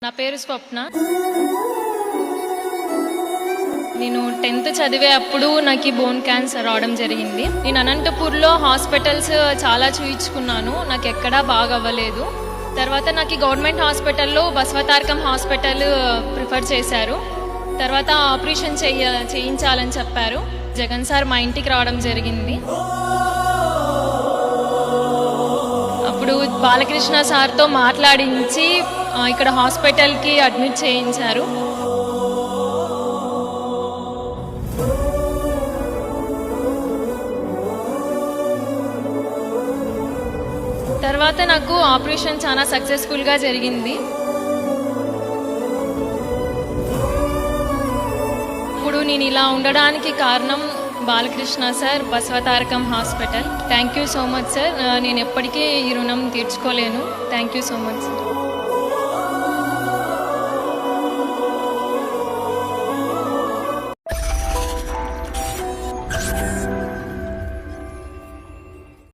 నా పేరు స్వప్న. నేను 10th చదివే అప్పుడు నాకు బోన్ క్యాన్సర్ రావడం జరిగింది. నేను అనంతపూర్లో హాస్పిటల్స్ చాలా చూయించుకున్నాను, నాకు ఎక్కడా బాగా అవ్వలేదు. తర్వాత నాకు గవర్నమెంట్ హాస్పిటల్లో బసవతారకం హాస్పిటల్ ప్రిఫర్ చేశారు. తర్వాత ఆపరేషన్ చేయించాలని చెప్పారు. జగన్ సార్ మా ఇంటికి రావడం జరిగింది. అప్పుడు బాలకృష్ణ సార్తో మాట్లాడించి ఇక్కడ హాస్పిటల్కి అడ్మిట్ చేయించారు. తర్వాత నాకు ఆపరేషన్ చాలా సక్సెస్ఫుల్గా జరిగింది. ఇప్పుడు నేను ఇలా ఉండడానికి కారణం Balakrishna sir, Basavatarakam hospital. Thank you so much sir. నేను ఎప్పటికీ ఈ రుణం తీర్చుకోలేను. Thank you so much sir.